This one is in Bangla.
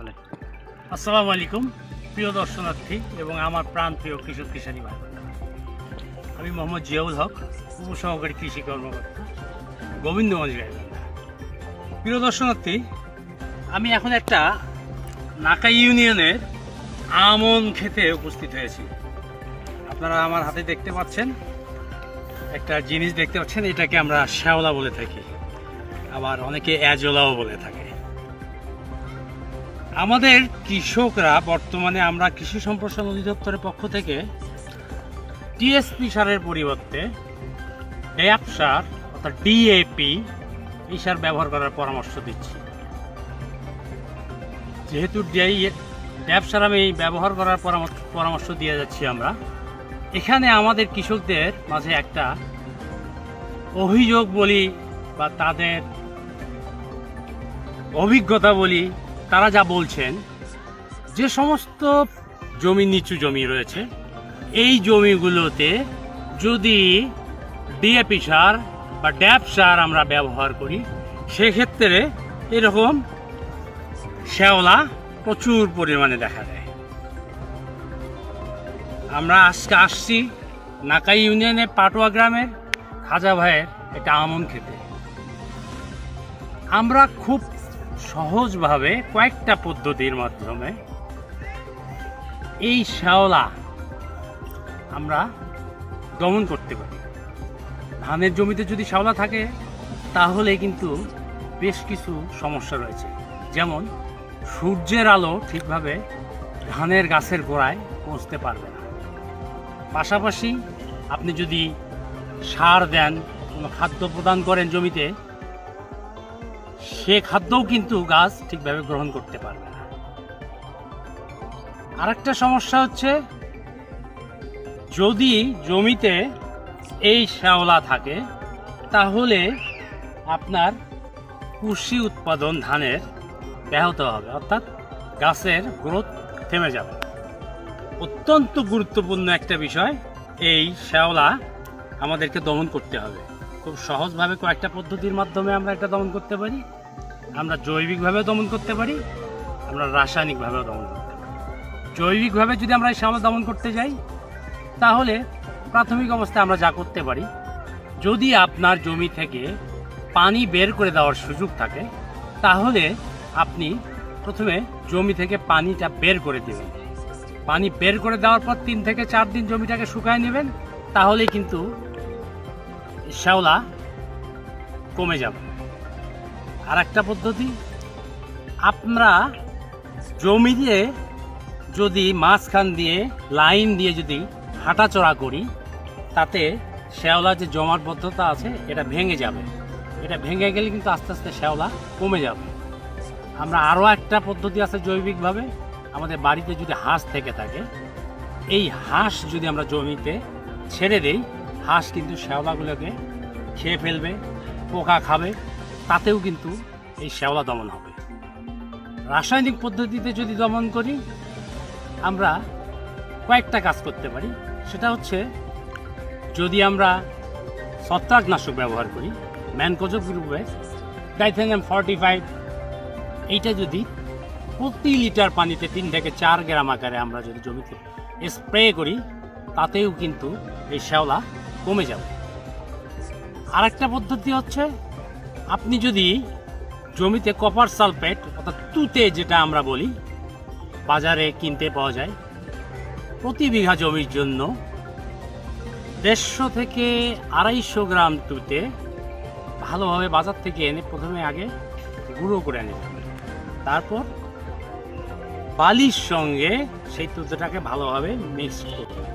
বলে। আসসালামু আলাইকুম প্রিয় দর্শনার্থী এবং আমার প্রাণপ্রিয় কৃষক কিষানী ভাই, আমি মোহাম্মদ জিয়াউল হক, উপসহকারী কৃষি কর্মকর্তা, গোবিন্দগঞ্জ গাইবান্ধা। প্রিয় দর্শনার্থী, আমি এখন একটা নাকাই ইউনিয়নের আমন ক্ষেতে উপস্থিত হয়েছি। আপনারা আমার হাতে দেখতে পাচ্ছেন একটা জিনিস দেখতে পাচ্ছেন, এটাকে আমরা শ্যাওলা বলে থাকি, আবার অনেকে অ্যাজোলাও বলে থাকে। আমাদের কৃষকরা বর্তমানে আমরা কৃষি সম্প্রসারণ অধিদপ্তরের পক্ষ থেকে টিএসপি সারের পরিবর্তে ড্যাপ সার অর্থাৎ ডিএপি এই সার ব্যবহার করার পরামর্শ দিচ্ছি। যেহেতু ড্যাপ সার আমি ব্যবহার করার পরামর্শ দিয়ে যাচ্ছি, আমরা এখানে আমাদের কৃষকদের মাঝে একটা অভিযোগ বলি বা তাদের অভিজ্ঞতা বলি, তারা যা বলছেন, যে সমস্ত জমি নিচু জমি রয়েছে এই জমিগুলোতে যদি ডিএপি সার বা ড্যাপ সার আমরা ব্যবহার করি, সেক্ষেত্রে এরকম শ্যাওলা প্রচুর পরিমাণে দেখা যায়। আমরা আজকে আসছি নাকাই ইউনিয়নের পাটোয়া গ্রামের খাজা ভাইয়ের একটা আমন খেতে। আমরা খুব সহজভাবে কয়েকটা পদ্ধতির মাধ্যমে এই শ্যাওলা আমরা দমন করতে পারি। ধানের জমিতে যদি শ্যাওলা থাকে তাহলে কিন্তু বেশ কিছু সমস্যা রয়েছে, যেমন সূর্যের আলো ঠিকভাবে ধানের গাছের গোড়ায় পৌঁছতে পারবে না। পাশাপাশি আপনি যদি সার দেন, কোনো খাদ্য প্রদান করেন জমিতে, সে খাদ্যও কিন্তু গাছ ঠিকভাবে গ্রহণ করতে পারবে না। আরেকটা সমস্যা হচ্ছে, যদি জমিতে এই শ্যাওলা থাকে তাহলে আপনার কৃষি উৎপাদন ধানের ব্যাহত হবে, অর্থাৎ গাছের গ্রোথ থেমে যাবে। অত্যন্ত গুরুত্বপূর্ণ একটা বিষয়, এই শ্যাওলা আমাদেরকে দমন করতে হবে। খুব সহজভাবে কয়েকটা পদ্ধতির মাধ্যমে আমরা এটা দমন করতে পারি। আমরা জৈবিকভাবেও দমন করতে পারি, আমরা রাসায়নিকভাবেও দমন করতে পারি। জৈবিকভাবে যদি আমরা এই শ্যাওলা দমন করতে যাই, তাহলে প্রাথমিক অবস্থায় আমরা যা করতে পারি, যদি আপনার জমি থেকে পানি বের করে দেওয়ার সুযোগ থাকে, তাহলে আপনি প্রথমে জমি থেকে পানিটা বের করে দেবেন। পানি বের করে দেওয়ার পর 3 থেকে 4 দিন জমিটাকে শুকায় নেবেন, তাহলেই কিন্তু শ্যাওলা কমে যাবে। আর একটা পদ্ধতি, আমরা জমিতে যদি মাঝখান দিয়ে লাইন দিয়ে যদি হাঁটাচড়া করি, তাতে শ্যাওলা যে জমাটবদ্ধতা আছে এটা ভেঙে যাবে। এটা ভেঙে গেলে কিন্তু আস্তে আস্তে শ্যাওলা কমে যাবে। আমরা আরও একটা পদ্ধতি আছে জৈবিকভাবে, আমাদের বাড়িতে যদি হাঁস থেকে থাকে, এই হাঁস যদি আমরা জমিতে ছেড়ে দেই, হাঁস কিন্তু শ্যাওলাগুলোকে খেয়ে ফেলবে, পোকা খাবে, তাতেও কিন্তু এই শ্যাওলা দমন হবে। রাসায়নিক পদ্ধতিতে যদি দমন করি, আমরা কয়েকটা কাজ করতে পারি। সেটা হচ্ছে, যদি আমরা ছত্রাকনাশক ব্যবহার করি, ম্যানকোজেব গ্রুপের ডাইথেনিয়াম 45, এইটা যদি প্রতি লিটার পানিতে 3 থেকে 4 গ্রাম আকারে আমরা যদি জমিতে স্প্রে করি, তাতেও কিন্তু এই শ্যাওলা কমে যাবে। আরেকটা পদ্ধতি হচ্ছে, আপনি যদি জমিতে কপার সালফেট অর্থাৎ তুতে যেটা আমরা বলি, বাজারে কিনতে পাওয়া যায়, প্রতি বিঘা জমির জন্য 150 থেকে 250 গ্রাম তুতে ভালোভাবে বাজার থেকে এনে প্রথমে আগে গুঁড়ো করে নেবেন, তারপর বালির সঙ্গে সেই তুতেটাকে ভালোভাবে মিক্স করবেন।